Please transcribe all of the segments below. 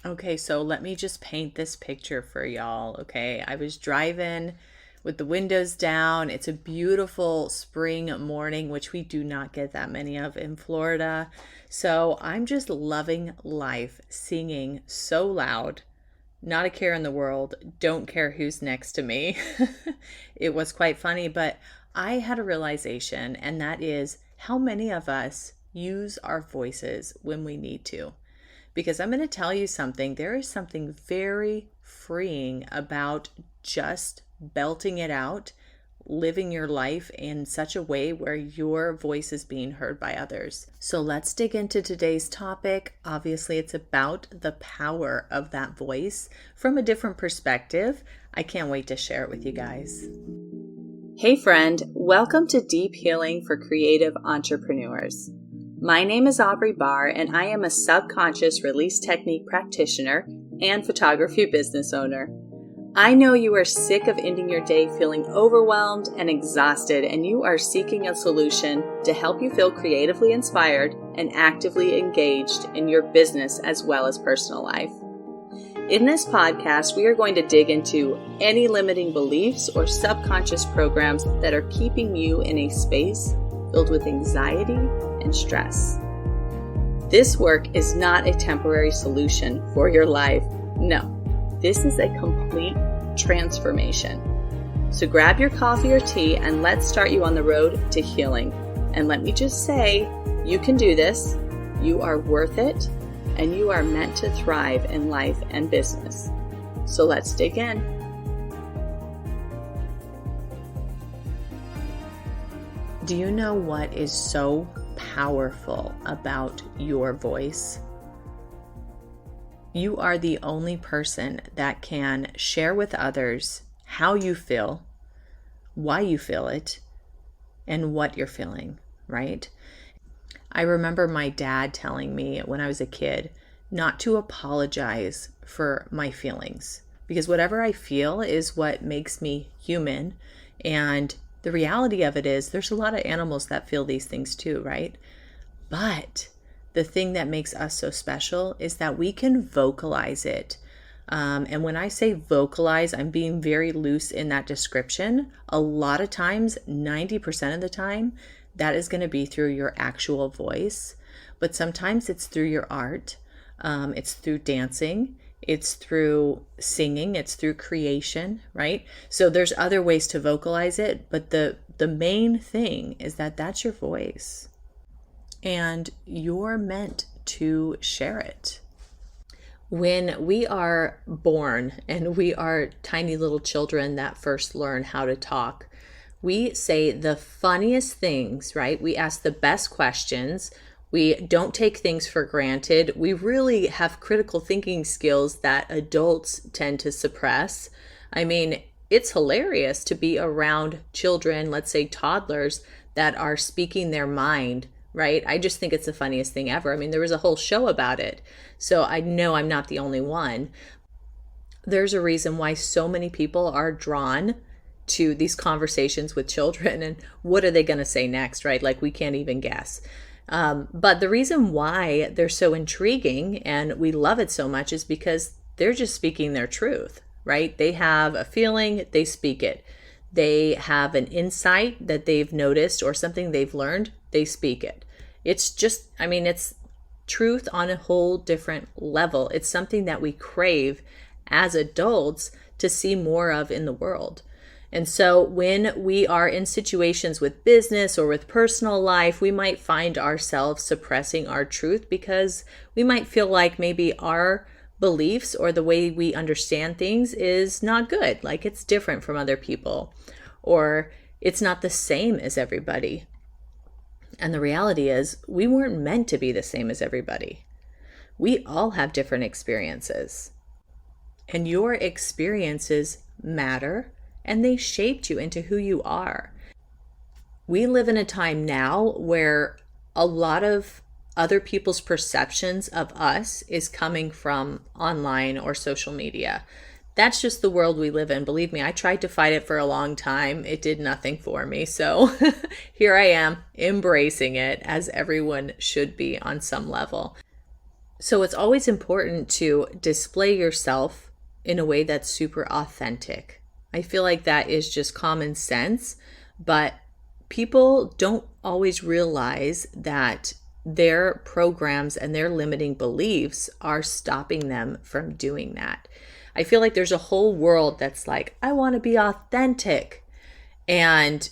Okay, so let me just paint this picture for y'all. Okay, I was driving with the windows down. It's a beautiful spring morning, which we do not get that many of in Florida. So I'm just loving life, singing so loud, not a care in the world, don't care who's next to me. It was quite funny, but I had a realization, and that is how many of us use our voices when we need to. Because I'm going to tell you something, there is something very freeing about just belting it out, living your life in such a way where your voice is being heard by others. So let's dig into today's topic. Obviously, it's about the power of that voice from a different perspective. I can't wait to share it with you guys. Hey friend, welcome to Deep Healing for Creative Entrepreneurs. My name is Aubrey Barr, and I am a subconscious release technique practitioner and photography business owner. I know you are sick of ending your day feeling overwhelmed and exhausted, and you are seeking a solution to help you feel creatively inspired and actively engaged in your business as well as personal life. In this podcast, we are going to dig into any limiting beliefs or subconscious programs that are keeping you in a space filled with anxiety and stress. This work is not a temporary solution for your life. No, this is a complete transformation. So grab your coffee or tea and let's start you on the road to healing. And let me just say, you can do this. You are worth it, and you are meant to thrive in life and business. So let's dig in. Do you know what is so powerful about your voice? You are the only person that can share with others how you feel, why you feel it, and what you're feeling, right? I remember my dad telling me when I was a kid not to apologize for my feelings, because whatever I feel is what makes me human. And the reality of it is there's a lot of animals that feel these things too, right? But the thing that makes us so special is that we can vocalize it. And when I say vocalize, I'm being very loose in that description. A lot of times, 90% of the time, that is going to be through your actual voice. But sometimes it's through your art. It's through dancing. It's through singing. It's through creation, right? So there's other ways to vocalize it. But the main thing is that that's your voice. And you're meant to share it. When we are born and we are tiny little children that first learn how to talk, we say the funniest things, right? We ask the best questions. We don't take things for granted. We really have critical thinking skills that adults tend to suppress. I mean, it's hilarious to be around children, let's say toddlers, that are speaking their mind, right? I just think it's the funniest thing ever. I mean, there was a whole show about it. So I know I'm not the only one. There's a reason why so many people are drawn to these conversations with children, and what are they going to say next, right? Like we can't even guess. But the reason why they're so intriguing and we love it so much is because they're just speaking their truth, right? They have a feeling, they speak it. They have an insight that they've noticed or something they've learned, they speak it. It's just, it's truth on a whole different level. It's something that we crave as adults to see more of in the world. And so when we are in situations with business or with personal life, we might find ourselves suppressing our truth because we might feel like maybe our beliefs or the way we understand things is not good, like it's different from other people, or it's not the same as everybody. And the reality is we weren't meant to be the same as everybody. We all have different experiences, and your experiences matter, and they shaped you into who you are. We live in a time now where a lot of other people's perceptions of us is coming from online or social media. That's just the world we live in. Believe me, I tried to fight it for a long time. It did nothing for me. So here I am embracing it, as everyone should be on some level. So it's always important to display yourself in a way that's super authentic. I feel like that is just common sense, but people don't always realize that their programs and their limiting beliefs are stopping them from doing that. I feel like there's a whole world that's like, I want to be authentic. And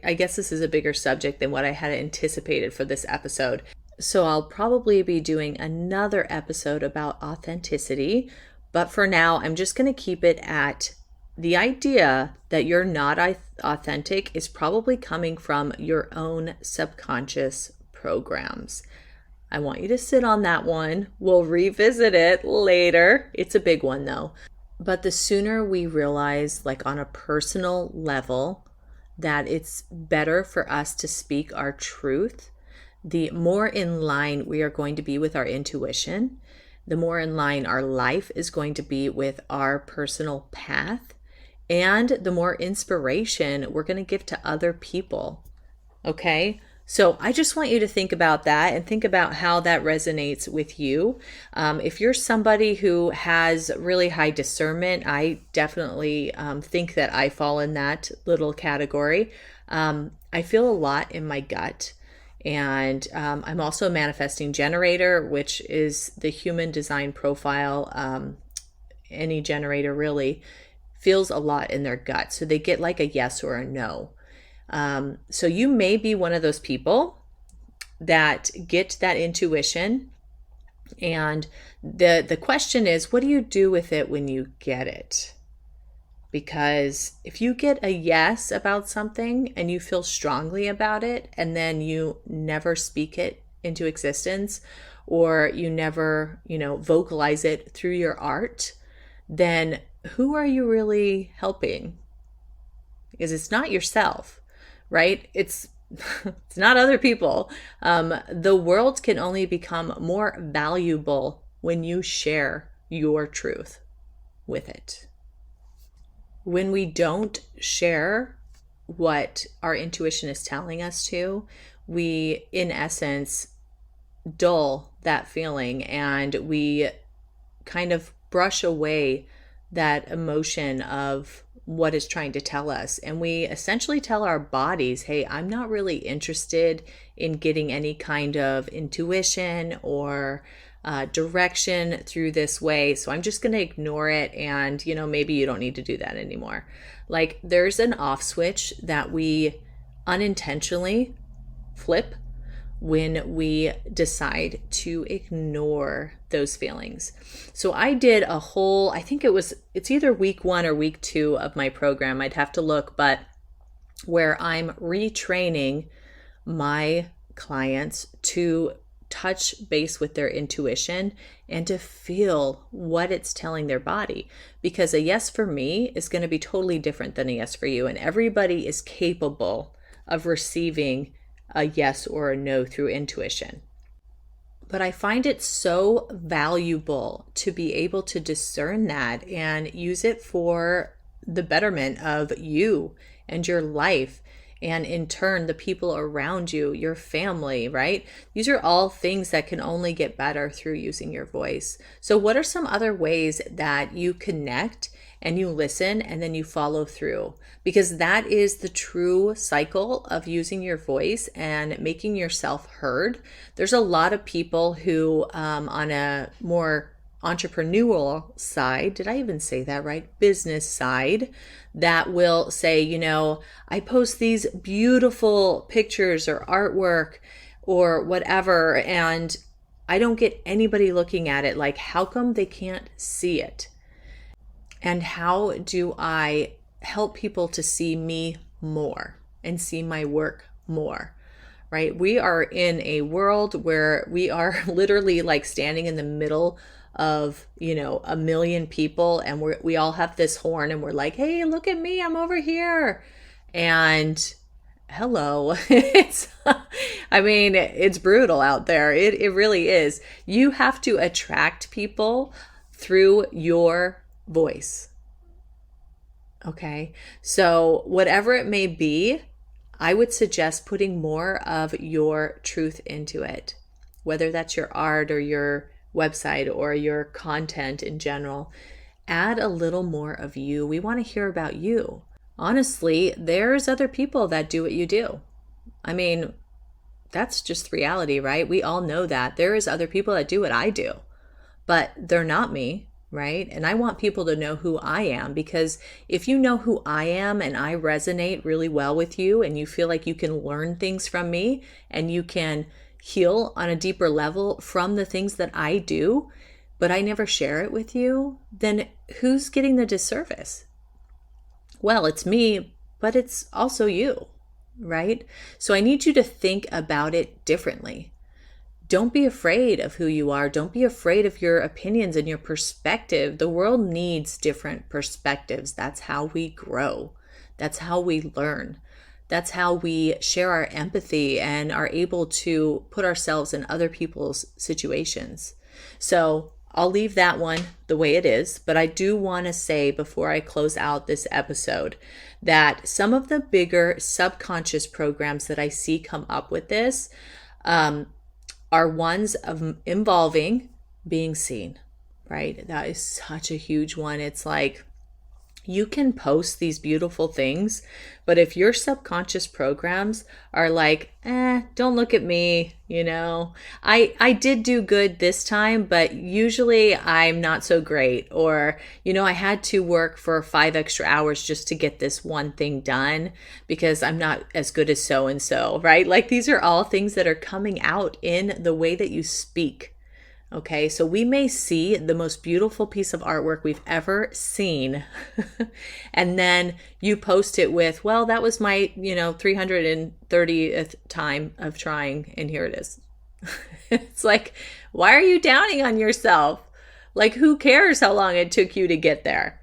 I guess this is a bigger subject than what I had anticipated for this episode. So I'll probably be doing another episode about authenticity. But for now, I'm just going to keep it at the idea that you're not authentic is probably coming from your own subconscious programs. I want you to sit on that one. We'll revisit it later. It's a big one though. But the sooner we realize, like on a personal level, that it's better for us to speak our truth, the more in line we are going to be with our intuition, the more in line our life is going to be with our personal path, and the more inspiration we're going to give to other people. Okay? So I just want you to think about that and think about how that resonates with you. If you're somebody who has really high discernment, I definitely think that I fall in that little category. I feel a lot in my gut. And I'm also a manifesting generator, which is the human design profile. Any generator really feels a lot in their gut. So they get like a yes or a no. So you may be one of those people that get that intuition. And the question is, what do you do with it when you get it? Because if you get a yes about something and you feel strongly about it, and then you never speak it into existence, or you never, vocalize it through your art, then who are you really helping? Because it's not yourself, right? It's not other people. The world can only become more valuable when you share your truth with it. When we don't share what our intuition is telling us to, we, in essence, dull that feeling, and we kind of brush away that emotion of what is trying to tell us. And we essentially tell our bodies, hey, I'm not really interested in getting any kind of intuition or direction through this way. So I'm just going to ignore it. And, maybe you don't need to do that anymore. Like there's an off switch that we unintentionally flip when we decide to ignore those feelings. So I did a whole, I think it's either week 1 or week 2 of my program. I'd have to look, but where I'm retraining my clients to touch base with their intuition and to feel what it's telling their body. Because a yes for me is going to be totally different than a yes for you. And everybody is capable of receiving a yes or a no through intuition. But I find it so valuable to be able to discern that and use it for the betterment of you and your life, and in turn, the people around you, your family, right? These are all things that can only get better through using your voice. So what are some other ways that you connect and you listen and then you follow through? Because that is the true cycle of using your voice and making yourself heard. There's a lot of people who, on a more entrepreneurial side, did I even say that right? Business side, that will say, I post these beautiful pictures or artwork or whatever, and I don't get anybody looking at it. Like, how come they can't see it? And how do I help people to see me more and see my work more? Right? We are in a world where we are literally like standing in the middle of, a million people, and we all have this horn and we're like, hey, look at me, I'm over here. And hello, it's brutal out there. It really is. You have to attract people through your voice. Okay. So whatever it may be, I would suggest putting more of your truth into it. whether that's your art or your website or your content in general, add a little more of you. We want to hear about you. Honestly, there's other people that do what you do. I mean, that's just reality, right? We all know that. There is other people that do what I do, but they're not me, right? And I want people to know who I am, because if you know who I am and I resonate really well with you and you feel like you can learn things from me and you can heal on a deeper level from the things that I do, but I never share it with you, then who's getting the disservice? Well, it's me, but it's also you, right? So I need you to think about it differently. Don't be afraid of who you are. Don't be afraid of your opinions and your perspective. The world needs different perspectives. That's how we grow. That's how we learn. That's how we share our empathy and are able to put ourselves in other people's situations. So I'll leave that one the way it is, but I do want to say before I close out this episode that some of the bigger subconscious programs that I see come up with this are ones of involving being seen, right? That is such a huge one. It's like you can post these beautiful things, but if your subconscious programs are like, don't look at me, I did do good this time, but usually I'm not so great. Or, I had to work for 5 extra hours just to get this one thing done because I'm not as good as so-and-so, right? Like these are all things that are coming out in the way that you speak. Okay, so we may see the most beautiful piece of artwork we've ever seen. And then you post it with, well, that was my, 330th time of trying, and here it is. It's like, why are you downing on yourself? Like, who cares how long it took you to get there?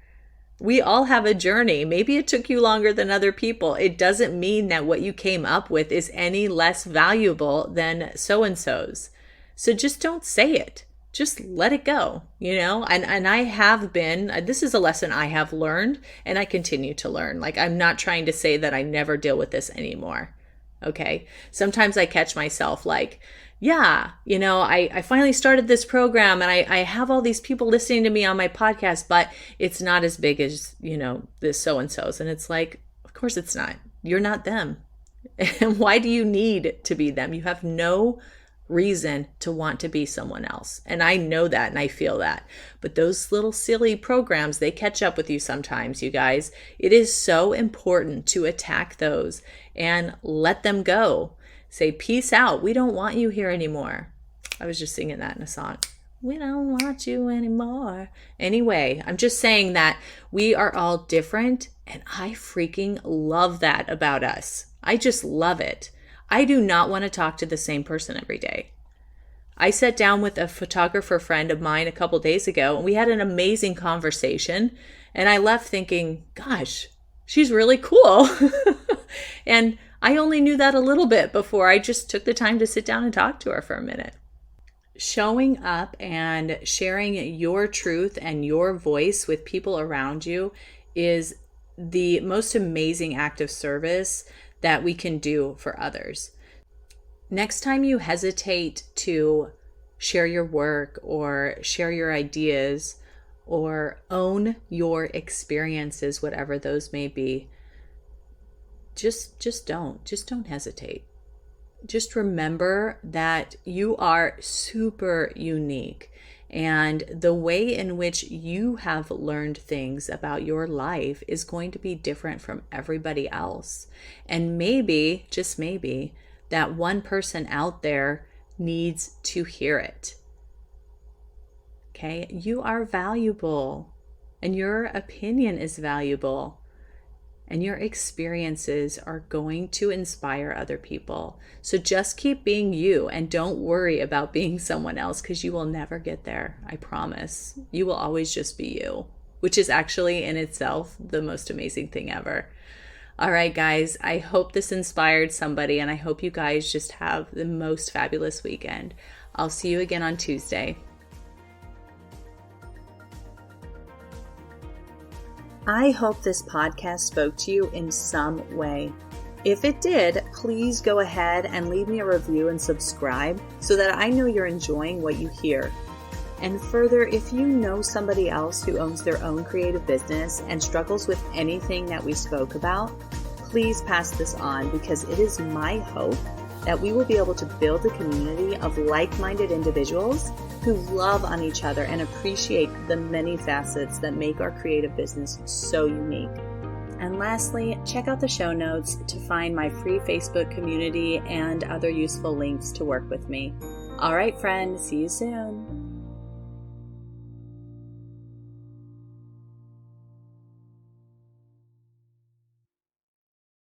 We all have a journey. Maybe it took you longer than other people. It doesn't mean that what you came up with is any less valuable than so-and-so's. So just don't say it. Just let it go, and I have been, this is a lesson I have learned and I continue to learn. Like, I'm not trying to say that I never deal with this anymore. Okay. Sometimes I catch myself like, I finally started this program and I have all these people listening to me on my podcast, but it's not as big as, this so-and-so's. And it's like, of course it's not. You're not them. And why do you need to be them? You have no reason to want to be someone else. And I know that and I feel that. But those little silly programs, they catch up with you sometimes, you guys. It is so important to attack those and let them go. Say, peace out. We don't want you here anymore. I was just singing that in a song. We don't want you anymore. Anyway, I'm just saying that we are all different, and I freaking love that about us. I just love it. I do not want to talk to the same person every day. I sat down with a photographer friend of mine a couple days ago, and we had an amazing conversation. And I left thinking, gosh, she's really cool. And I only knew that a little bit before I just took the time to sit down and talk to her for a minute. Showing up and sharing your truth and your voice with people around you is the most amazing act of service that we can do for others. Next time you hesitate to share your work or share your ideas or own your experiences, whatever those may be, just don't hesitate. Just remember that you are super unique. And the way in which you have learned things about your life is going to be different from everybody else. And maybe, just maybe, that one person out there needs to hear it. Okay? You are valuable, and your opinion is valuable. And your experiences are going to inspire other people. So just keep being you and don't worry about being someone else, because you will never get there. I promise. You will always just be you, which is actually in itself the most amazing thing ever. All right, guys, I hope this inspired somebody, and I hope you guys just have the most fabulous weekend. I'll see you again on Tuesday. I hope this podcast spoke to you in some way. If it did, please go ahead and leave me a review and subscribe so that I know you're enjoying what you hear. And further, if you know somebody else who owns their own creative business and struggles with anything that we spoke about, please pass this on, because it is my hope that we will be able to build a community of like-minded individuals who love on each other and appreciate the many facets that make our creative business so unique. And lastly, check out the show notes to find my free Facebook community and other useful links to work with me. All right, friend, see you soon.